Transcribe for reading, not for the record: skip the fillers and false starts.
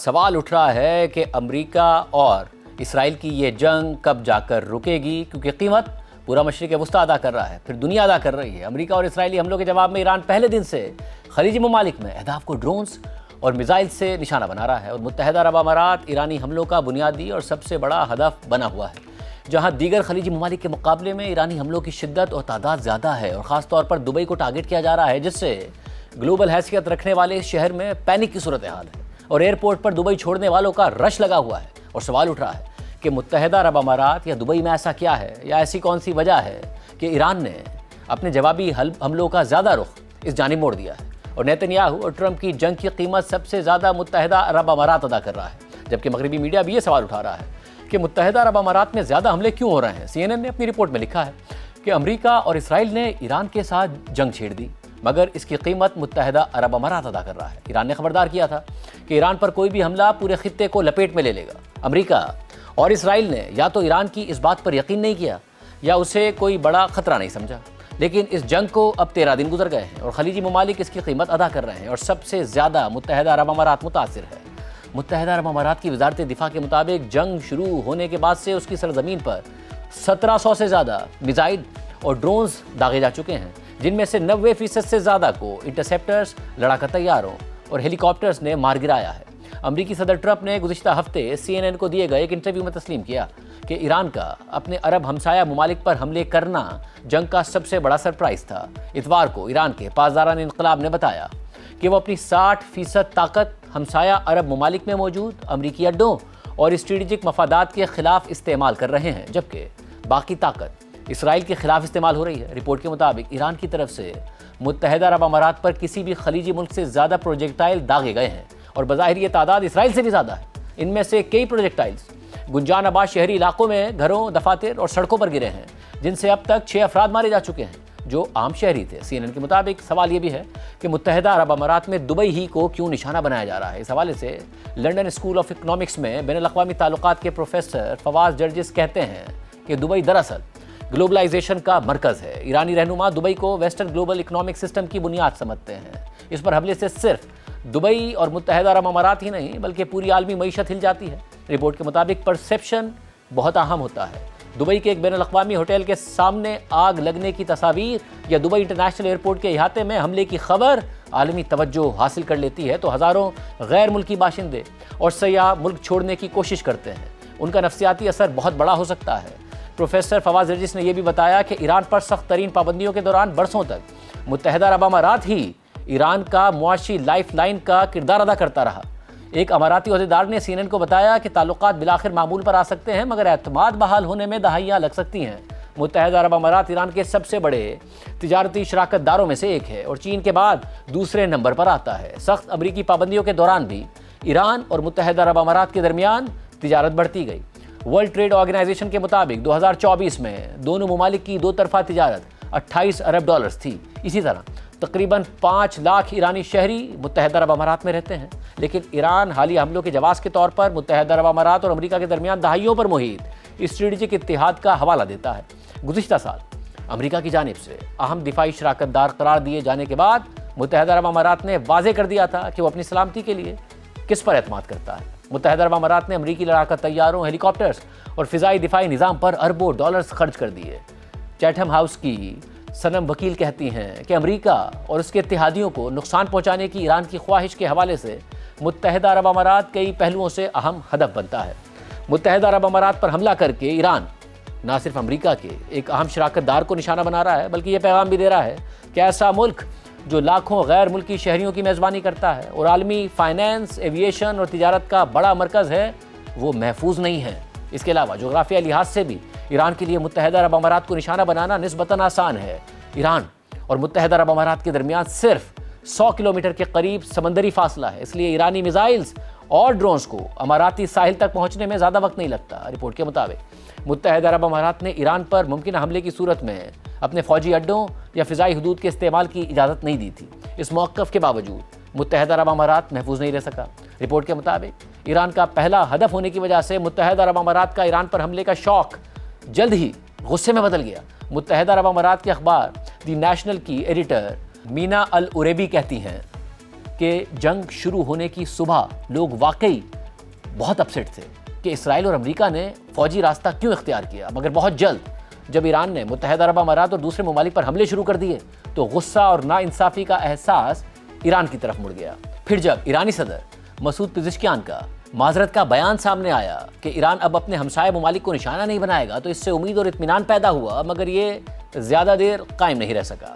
सवाल उठ रहा है कि अमेरिका और इसराइल की ये जंग कब जाकर रुकेगी, क्योंकि कीमत पूरा मशरिक़ वस्ता अदा कर रहा है, फिर दुनिया अदा कर रही है। अमेरिका और इसराइली हमलों के जवाब में ईरान पहले दिन से खलीजी ममालिक में अहदाफ को ड्रोन्स और मिसाइल से निशाना बना रहा है और मुत्तहिदा अरब अमारात ईरानी हमलों का बुनियादी और सबसे बड़ा हदफ बना हुआ है। जहां दीगर खलीजी ममालिक के मुकाबले में ईरानी हमलों की शिद्दत और तादाद ज़्यादा है और ख़ास तौर पर दुबई को टारगेट किया जा रहा है, जिससे ग्लोबल हैसियत रखने वाले इस शहर में पैनिक की सूरत हाल है और एयरपोर्ट पर दुबई छोड़ने वालों का रश लगा हुआ है। और सवाल उठ रहा है कि मुत्तहिदा अरब अमारात या दुबई में ऐसा क्या है या ऐसी कौन सी वजह है कि ईरान ने अपने जवाबी हमलों का ज़्यादा रुख इस जानिब मोड़ दिया है और नेतन्याहू और ट्रंप की जंग की कीमत सबसे ज़्यादा मुत्तहिदा अरब अमारात अदा कर रहा है। जबकि मगरबी मीडिया भी ये सवाल उठा रहा है कि मुत्तहिदा अरब अमारात में ज़्यादा हमले क्यों हो रहे हैं। CNN ने अपनी रिपोर्ट में लिखा है कि अमेरिका और इसराइल ने ईरान के साथ जंग छेड़ दी, मगर इसकी कीमत मुत्तहिदा अरब अमारात अदा कर रहा है। ईरान ने खबरदार किया था कि ईरान पर कोई भी हमला पूरे खित्ते को लपेट में ले लेगा। अमेरिका और इसराइल ने या तो ईरान की इस बात पर यकीन नहीं किया या उसे कोई बड़ा ख़तरा नहीं समझा, लेकिन इस जंग को अब 13 दिन गुजर गए हैं और खलीजी ममालिक इसकी कीमत अदा कर रहे हैं और सबसे ज़्यादा मुत्तहिदा अरब अमारात मुतासिर है। मुत्तहिदा अरब अमारात की वजारत दिफा के मुताबिक जंग शुरू होने के बाद से उसकी सरजमीन पर 1700 से ज़्यादा मिसाइल और ड्रोन्स दागे जा चुके हैं, जिनमें से 90% से ज़्यादा को इंटरसेप्टर्स, लड़ाका तैयारों और हेलीकॉप्टर्स ने मार गिराया है। अमरीकी सदर ट्रंप ने गुज़िश्ता हफ्ते CNN को दिए गए एक इंटरव्यू में तस्लीम किया कि ईरान का अपने अरब हमसाया ममालिक पर हमले करना जंग का सबसे बड़ा सरप्राइज़ था। इतवार को ईरान के पासदारान इनकलाब ने बताया कि वो अपनी 60% ताकत हमसाया अरब ममालिक में मौजूद अमरीकी अड्डों और स्ट्रेटेजिक मफादात के खिलाफ इस्तेमाल कर रहे हैं, जबकि बाकी ताकत इसराइल के खिलाफ इस्तेमाल हो रही है। रिपोर्ट के मुताबिक ईरान की तरफ से मुत्तहिदा अरब अमारात पर किसी भी खलीजी मुल्क से ज़्यादा प्रोजेक्टाइल दागे गए हैं और बज़ाहिर ये तादाद इसराइल से भी ज़्यादा है। इनमें से कई प्रोजेक्टाइल्स गुंजानाबाद शहरी इलाकों में घरों, दफातर और सड़कों पर गिरे हैं, जिनसे अब तक 6 अफराद मारे जा चुके हैं जो आम शहरी थे। CNN के मुताबिक सवाल ये भी है कि मुत्तहिदा अरब अमारात में दुबई ही को क्यों निशाना बनाया जा रहा है। इस हवाले से लंदन स्कूल ऑफ इकनॉमिक्स में बैनुल-अक़वामी ताल्लुकात के प्रोफेसर फवाज जर्जिस कहते हैं कि दुबई दरअसल ग्लोबलाइजेशन का मरकज़ है। ईरानी रहनुमा दुबई को वेस्टर्न ग्लोबल इकनॉमिक सिस्टम की बुनियाद समझते हैं। इस पर हमले से सिर्फ दुबई और मुत्तहिदा अरब अमारात ही नहीं बल्कि पूरी आलमी मईशत हिल जाती है। रिपोर्ट के मुताबिक परसेप्शन बहुत अहम होता है। दुबई के एक बैनुल-अक़वामी होटल के सामने आग लगने की तस्वीर या दुबई इंटरनेशनल एयरपोर्ट के अहाते में हमले की खबर आलमी तवज्जो हासिल कर लेती है तो हज़ारों गैर मुल्की बाशिंदे और सयाह मुल्क छोड़ने की कोशिश करते हैं। उनका नफ्सियाती असर बहुत बड़ा हो सकता है। प्रोफेसर फवाज जर्जिस ने यह भी बताया कि ईरान पर सख्त तरीन पाबंदियों के दौरान बरसों तक मुत्तहिदा अरब अमारात ही ईरान का मुआशी लाइफ लाइन का किरदार अदा करता रहा। एक अमाराती अहदेदार ने CNN को बताया कि ताल्लुकात बिलाखिर मामूल पर आ सकते हैं, मगर एतमाद बहाल होने में दहाइयाँ लग सकती हैं। मुत्तहिदा अरब अमारात ईरान के सबसे बड़े तिजारती शराकतदारों में से एक है और चीन के बाद दूसरे नंबर पर आता है। सख्त अमरीकी पाबंदियों के दौरान भी ईरान और मुत्तहिदा अरब अमारात के दरमियान तिजारत बढ़ती गई। वर्ल्ड ट्रेड ऑर्गेनाइजेशन के मुताबिक 2024 में दोनों ममालिक की दो तरफा तिजारत 28 अरब डॉलर्स थी। इसी तरह तकरीबन 5 लाख ईरानी शहरी मुत्तहिदा अरब अमारात में रहते हैं, लेकिन ईरान हालिया हमलों के जवाब के तौर पर मुत्तहिदा अरब अमारात और अमेरिका के दरमियान दहाइयों पर मुहित स्ट्रेटेजिक इत्तेहाद का हवाला देता है। गुज़िश्ता साल अमेरिका की जानिब से अहम दिफाई शराकतदार करार दिए जाने के बाद मुत्तहिदा अरब अमारात ने वाज़ेह कर दिया था कि वो अपनी सलामती के लिए किस पर एतमाद करता है। मुत्तहिदा अरब अमारात ने अमरीकी लड़ाका तैयारों, हेलीकॉप्टर्स और फ़िज़ाई दिफाई निज़ाम पर अरबों डॉलर्स खर्च कर दिए। चैथम हाउस की सनम वकील कहती हैं कि अमेरिका और उसके इत्तेहादियों को नुकसान पहुंचाने की ईरान की ख्वाहिश के हवाले से मुत्तहिदा अरब अमारात कई पहलुओं से अहम हदफ बनता है। मुत्तहिदा अरब अमारात पर हमला करके ईरान न सिर्फ अमेरिका के एक अहम शराकतदार को निशाना बना रहा है, बल्कि ये पैगाम भी दे रहा है कि ऐसा मुल्क जो लाखों गैर मुल्की शहरियों की मेज़बानी करता है और आलमी फाइनेंस, एविएशन और तिजारत का बड़ा मरकज़ है, वो महफूज नहीं है। इसके अलावा जोग्राफियाई लिहाज से भी ईरान के लिए मुत्तहिदा अरब अमारात को निशाना बनाना निस्बतन आसान है। ईरान और मुत्तहिदा अरब अमारात के दरमियान सिर्फ 100 किलोमीटर के करीब समंदरी फासला है, इसलिए ईरानी मिसाइल्स और ड्रोन्स को अमाराती साहिल तक पहुंचने में ज़्यादा वक्त नहीं लगता। रिपोर्ट के मुताबिक मुत्तहिदा अरब अमारात ने ईरान पर मुमकिन हमले की सूरत में अपने फौजी अड्डों या फ़िज़ाई हदूद के इस्तेमाल की इजाज़त नहीं दी थी। इस मौक़िफ़ के बावजूद मुत्तहिदा अरब अमारात महफूज नहीं रह सका। रिपोर्ट के मुताबिक ईरान का पहला हदफ होने की वजह से मुत्तहिदा अरब अमारात का ईरान पर हमले का शौक जल्द ही गुस्से में बदल गया। मुत्तहिदा अरब अमारात के अखबार दी नेशनल की एडिटर मीना अल उरेबी कहती हैं کہ جنگ شروع ہونے کی صبح لوگ واقعی بہت اپسیٹ تھے کہ اسرائیل اور امریکہ نے فوجی راستہ کیوں اختیار کیا، مگر بہت جلد جب ایران نے متحدہ عرب امارات اور دوسرے ممالک پر حملے شروع کر دیے تو غصہ اور ناانصافی کا احساس ایران کی طرف مڑ گیا۔ پھر جب ایرانی صدر مسعود پزشکیان کا معذرت کا بیان سامنے آیا کہ ایران اب اپنے ہمسائے ممالک کو نشانہ نہیں بنائے گا تو اس سے امید اور اطمینان پیدا ہوا، مگر یہ زیادہ دیر قائم نہیں رہ سکا۔